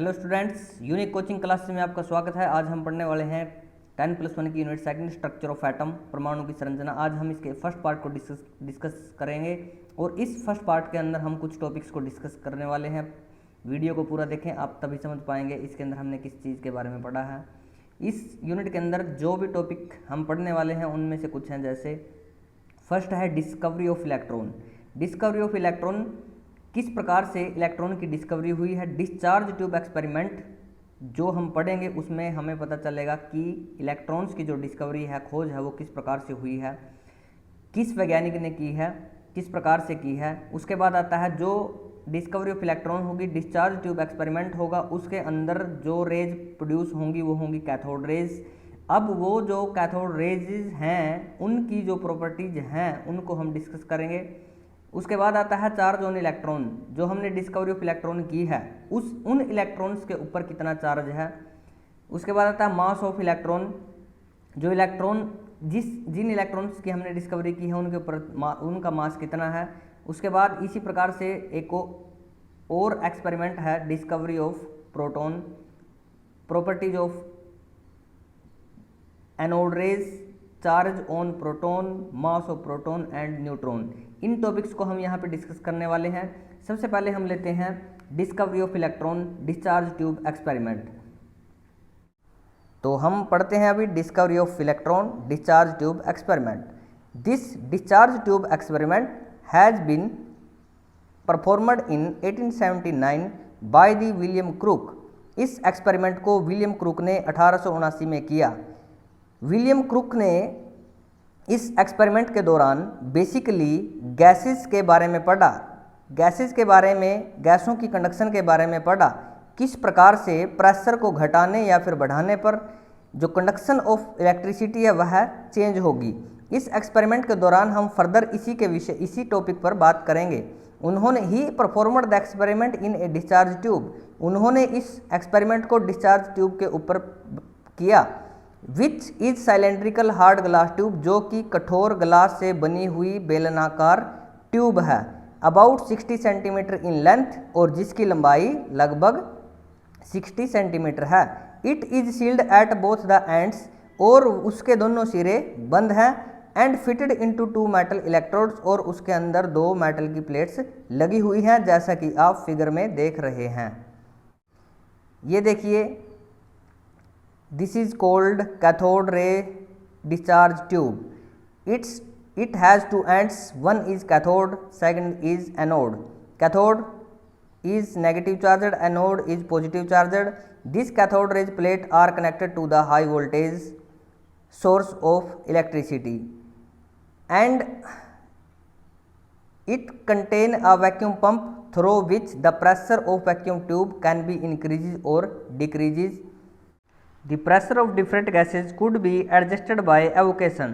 Hello students, unique coaching class में आपका स्वागत है। आज हम पढ़ने वाले हैं 10+1 की unit second, structure of atom, परमाणु की संरचना। आज हम इसके फर्स्ट पार्ट को डिस्कस करेंगे और इस फर्स्ट पार्ट के अंदर हम कुछ टॉपिक्स को डिस्कस करने वाले हैं। वीडियो को पूरा देखें, आप तभी समझ पाएंगे इसके अंदर हमने किस चीज़ के बारे में पढ़ा है। इस यूनिट के अंदर जो भी टॉपिक हम पढ़ने वाले हैं उनमें से कुछ हैं, जैसे फर्स्ट है discovery of electron. Discovery of electron, किस प्रकार से इलेक्ट्रॉन की डिस्कवरी हुई है। डिस्चार्ज ट्यूब एक्सपेरिमेंट जो हम पढ़ेंगे उसमें हमें पता चलेगा कि इलेक्ट्रॉन्स की जो डिस्कवरी है, खोज है, वो किस प्रकार से हुई है, किस वैज्ञानिक ने की है, किस प्रकार से की है। उसके बाद आता है जो डिस्कवरी ऑफ इलेक्ट्रॉन होगी, डिस्चार्ज ट्यूब एक्सपेरिमेंट होगा, उसके अंदर जो रेज प्रोड्यूस होंगी वो होंगी कैथोड रेज। अब वो जो कैथोड रेज हैं उनकी जो प्रॉपर्टीज हैं उनको हम डिस्कस करेंगे। उसके बाद आता है चार्ज ऑन इलेक्ट्रॉन, जो हमने डिस्कवरी ऑफ इलेक्ट्रॉन की है उन इलेक्ट्रॉन्स के ऊपर कितना चार्ज है। उसके बाद आता है मास ऑफ इलेक्ट्रॉन, जो इलेक्ट्रॉन जिन इलेक्ट्रॉन्स की हमने डिस्कवरी की है उनके ऊपर उनका मास कितना है। उसके बाद इसी प्रकार से एक और एक्सपेरिमेंट है discovery of proton, properties of anode rays, charge on proton, mass of proton and neutron. In topics को हम यहाँ पे डिस्कस करने वाले हैं। सबसे पहले हम लेते हैं discovery of electron, discharge tube experiment. तो हम पढ़ते हैं अभी discovery of electron, discharge tube experiment. This discharge tube experiment has been performed in 1879 by the William Crook. इस एक्सपेरिमेंट को विलियम क्रूक ने 1879 में किया। विलियम क्रूक ने इस एक्सपेरिमेंट के दौरान बेसिकली गैसेस के बारे में पढ़ा, गैसेस के बारे में, गैसों की कंडक्शन के बारे में पढ़ा, किस प्रकार से प्रेशर को घटाने या फिर बढ़ाने पर जो कंडक्शन ऑफ इलेक्ट्रिसिटी है वह चेंज होगी। इस एक्सपेरिमेंट के दौरान हम फर्दर इसी टॉपिक पर बात करेंगे। उन्होंने he performed the experiment in a discharge tube, उन्होंने इस एक्सपेरिमेंट को डिस्चार्ज ट्यूब के ऊपर किया। Which is cylindrical hard glass tube, जो कि कठोर ग्लास से बनी हुई बेलनाकार ट्यूब है, अबाउट 60 सेंटीमीटर इन लेंथ, और जिसकी लंबाई लगभग 60 सेंटीमीटर है। It is sealed at both the ends, और उसके दोनों सिरे बंद हैं, and fitted into 2 metal electrodes, और उसके अंदर 2 मेटल की प्लेट्स लगी हुई हैं, जैसा कि आप फिगर में देख रहे हैं। ये देखिए, this is called cathode ray discharge tube. It has 2 ends, one is cathode, second is anode. Cathode is negative charged, anode is positive charged. This cathode ray plate are connected to the high voltage source of electricity, and it contain a vacuum pump through which the pressure of vacuum tube can be increases or decreases. The pressure of different gases could be adjusted by evocation.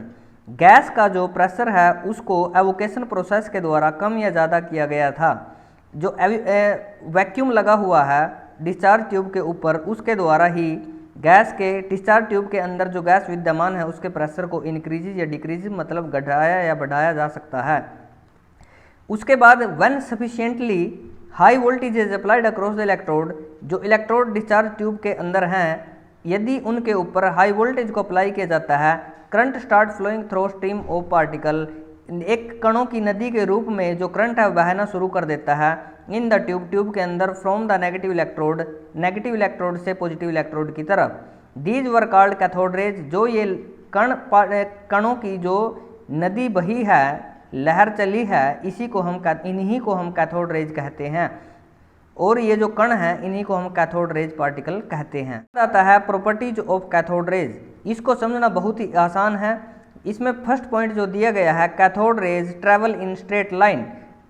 Gas का जो pressure है उसको avocation process के द्वारा कम या ज़्यादा किया गया था। जो वैक्यूम लगा हुआ है डिस्चार्ज ट्यूब के ऊपर, उसके द्वारा ही गैस के डिस्चार्ज ट्यूब के अंदर जो गैस विद्यमान है उसके प्रेशर को इंक्रीज या डिक्रीज, मतलब घटाया या बढ़ाया जा सकता है। उसके बाद when sufficiently high voltage is applied across the electrode, जो इलेक्ट्रोड डिस्चार्ज ट्यूब के अंदर हैं यदि उनके ऊपर हाई वोल्टेज को अप्लाई किया जाता है, current start flowing through stream of particle, एक कणों की नदी के रूप में जो करंट है बहना शुरू कर देता है इन द ट्यूब के अंदर, फ्रॉम द नेगेटिव इलेक्ट्रोड से पॉजिटिव इलेक्ट्रोड की तरफ। These were called cathode rays, जो ये कणों की जो नदी बही है, लहर चली है, इन्हीं को हम कैथोड रेज कहते हैं, और ये जो कण हैं इन्हीं को हम कैथोड रेज पार्टिकल कहते हैं। आता है प्रॉपर्टीज ऑफ कैथोड रेज, इसको समझना बहुत ही आसान है। इसमें फर्स्ट पॉइंट जो दिया गया है, cathode raise travel in straight line.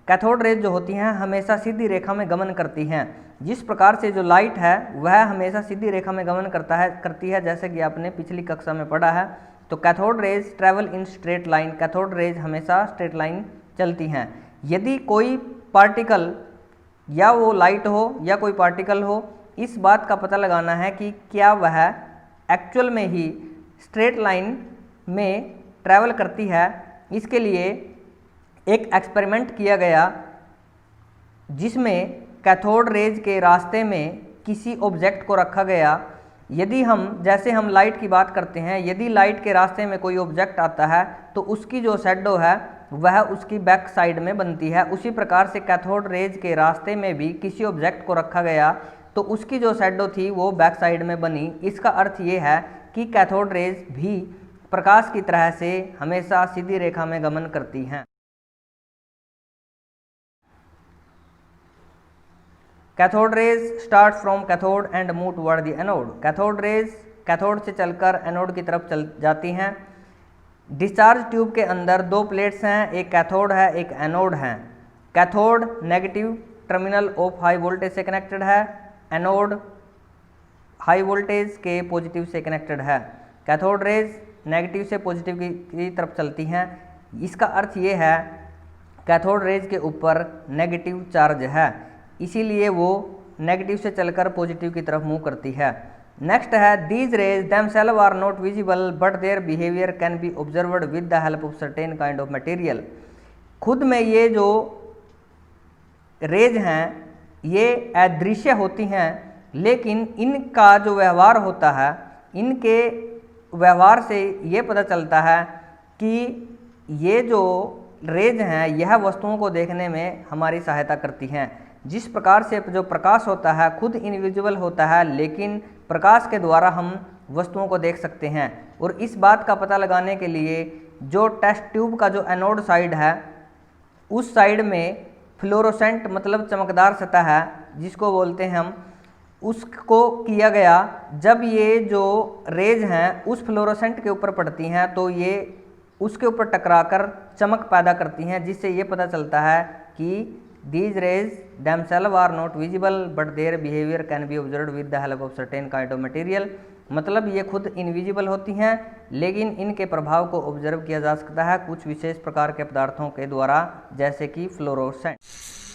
Cathode rays जो होती हैं हमेशा सीधी रेखा में गमन करती हैं। जिस प्रकार से जो लाइट है वह हमेशा सीधी रेखा में गमन करती है, जैसे कि आपने पिछली कक्षा में पढ़ा है। तो cathode rays travel in straight line, cathode rays हमेशा स्ट्रेट लाइन चलती हैं। यदि कोई पार्टिकल, या वो लाइट हो या कोई पार्टिकल हो, इस बात का पता लगाना है कि क्या वह एक्चुअल में ही स्ट्रेट लाइन में ट्रैवल करती है। इसके लिए एक एक्सपेरिमेंट किया गया जिसमें कैथोड रेज के रास्ते में किसी ऑब्जेक्ट को रखा गया, यदि हम जैसे हम लाइट की बात करते हैं, यदि लाइट के रास्ते में कोई ऑब्जेक्ट आता है तो उसकी जो शैडो है वह उसकी बैक साइड में बनती है। उसी प्रकार से कैथोड रेज के रास्ते में भी किसी ऑब्जेक्ट को रखा गया तो उसकी जो शैडो थी वो बैक साइड में बनी। इसका अर्थ ये है कि कैथोड रेज भी प्रकाश की तरह से हमेशा सीधी रेखा में गमन करती हैं। Cathode rays start from cathode and move toward the anode. Cathode rays cathode से चलकर एनोड की तरफ चल जाती हैं। डिस्चार्ज ट्यूब के अंदर दो प्लेट्स हैं, एक कैथोड है एक एनोड है। Cathode negative terminal of high voltage से कनेक्टेड है, एनोड हाई वोल्टेज के पॉजिटिव से कनेक्टेड है। कैथोड रेज नेगेटिव से पॉजिटिव की तरफ चलती हैं। इसका अर्थ ये है कैथोड रेज के ऊपर नेगेटिव चार्ज है, इसीलिए वो नेगेटिव से चलकर पॉजिटिव की तरफ मूव करती है। नेक्स्ट है these rays themselves are not visible but their behaviour can be observed with the help of certain kind of material. खुद में ये जो रेज हैं ये अदृश्य होती हैं, लेकिन इनका जो व्यवहार होता है, इनके व्यवहार से ये पता चलता है कि ये जो रेज हैं यह वस्तुओं को देखने में हमारी सहायता करती हैं। जिस प्रकार से जो प्रकाश होता है खुद इनविजिबल होता है, लेकिन प्रकाश के द्वारा हम वस्तुओं को देख सकते हैं। और इस बात का पता लगाने के लिए जो टेस्ट ट्यूब का जो एनोड साइड है उस साइड में फ्लोरोसेंट मतलब चमकदार सतह है जिसको बोलते हैं हम, उसको किया गया। जब ये जो रेज हैं उस फ्लोरोसेंट के ऊपर पड़ती हैं तो ये उसके ऊपर टकराकर चमक पैदा करती हैं, जिससे ये पता चलता है कि these rays themselves are not visible but their behavior can be observed with the help of certain kind of material। मतलब ये खुद इनविजिबल होती हैं लेकिन इनके प्रभाव को ऑब्जर्व किया जा सकता है कुछ विशेष प्रकार के पदार्थों के द्वारा, जैसे कि fluorescent.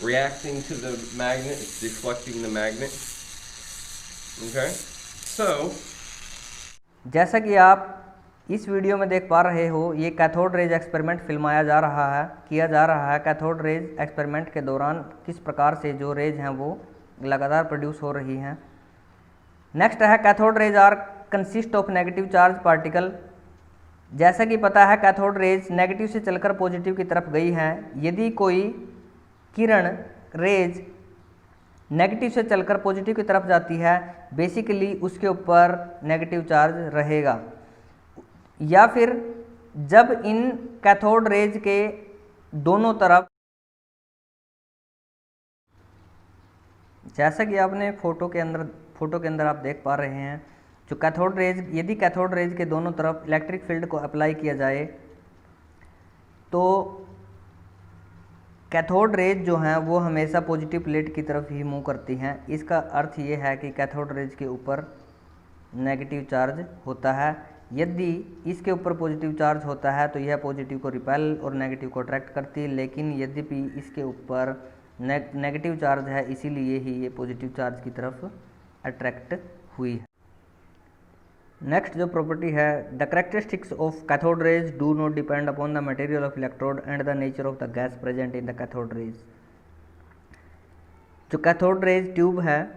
Reacting to the magnet, it's deflecting the magnet. Okay, so जैसा कि आप इस वीडियो में देख पा रहे हो, ये कैथोड रेज एक्सपेरिमेंट फिल्माया जा रहा है, किया जा रहा है। कैथोड रेज एक्सपेरिमेंट के दौरान किस प्रकार से जो रेज हैं वो लगातार प्रोड्यूस हो रही हैं। नेक्स्ट है cathode rays are consist of negative charge particle. जैसा कि पता है कैथोड रेज नेगेटिव से चलकर पॉजिटिव की तरफ गई हैं। यदि कोई किरण रेज नेगेटिव से चलकर पॉजिटिव की तरफ जाती है, बेसिकली उसके ऊपर नेगेटिव चार्ज रहेगा। या फिर जब इन कैथोड रेज के दोनों तरफ, जैसा कि आपने फोटो के अंदर आप देख पा रहे हैं, जो कैथोड रेज, यदि कैथोड रेज के दोनों तरफ इलेक्ट्रिक फील्ड को अप्लाई किया जाए तो कैथोड रेज जो हैं वो हमेशा पॉजिटिव प्लेट की तरफ ही मूव करती हैं। इसका अर्थ ये है कि कैथोड रेज के ऊपर नेगेटिव चार्ज होता है। यदि इसके ऊपर पॉजिटिव चार्ज होता है तो यह पॉजिटिव को रिपेल और नेगेटिव को अट्रैक्ट करती है, लेकिन यद्यपि इसके ऊपर नेगेटिव चार्ज है इसीलिए ही ये पॉजिटिव चार्ज की तरफ अट्रैक्ट हुई है। नेक्स्ट जो प्रॉपर्टी है, the characteristics of cathode rays do not depend upon the material of electrode and the nature of the gas present in the cathode raise. जो कैथोड रेज ट्यूब है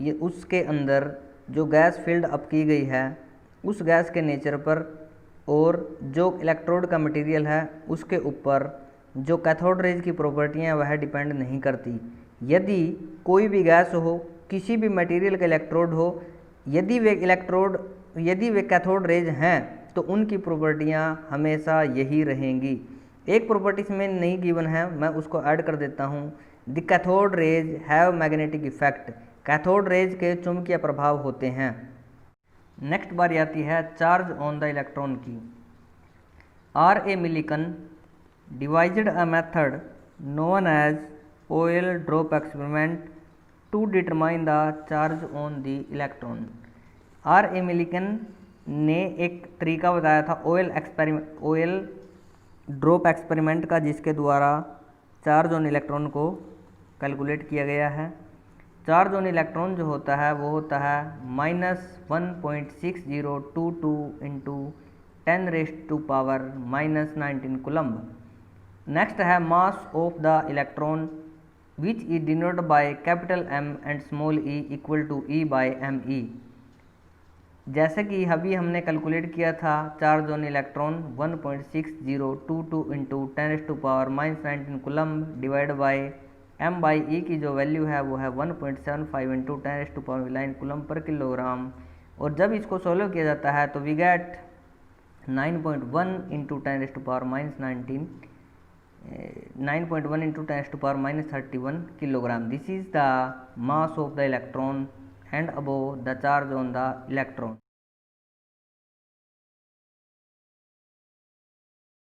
ये उसके अंदर जो गैस फील्ड अप की गई है उस गैस के नेचर पर और जो इलेक्ट्रोड का मटेरियल है उसके ऊपर जो कैथोड रेज की प्रॉपर्टियाँ वह डिपेंड नहीं करती। यदि कोई भी गैस हो, किसी भी मटेरियल का इलेक्ट्रोड हो, यदि वे कैथोड रेज हैं तो उनकी प्रॉपर्टियाँ हमेशा यही रहेंगी। एक प्रॉपर्टी इसमें नहीं गिवन है, मैं उसको ऐड कर देता हूँ। The cathode rays have magnetic effect. Cathode rays के चुंबकीय प्रभाव होते हैं। नेक्स्ट बारी आती है चार्ज ऑन द इलेक्ट्रॉन की। R A Millikan devised a method known as oil drop experiment to determine the charge on the electron. R A Millikan ने एक तरीका बताया था ऑयल ड्रॉप एक्सपेरिमेंट का, जिसके द्वारा चार्ज ऑन इलेक्ट्रॉन को कैलकुलेट किया गया है। चार्ज ऑन इलेक्ट्रॉन जो होता है वो होता है -1.6022 इंटू 10⁻⁻⁹ कूलम्ब। नेक्स्ट है mass of the electron which is denoted by capital M and small e equal to E by me। जैसे कि अभी हमने कैलकुलेट किया था charge on electron 1.6022 into 10⁻⁻19 coulomb divide by m by e की जो value है वो है 1.75 इंटू 10⁻9 कूलम्ब पर किलोग्राम। और जब इसको सोल्व किया जाता है तो we get 9.1 into 10⁻⁻19 9.1 into 10⁻31 kilogram. This is the mass of the electron and above the charge on the electron.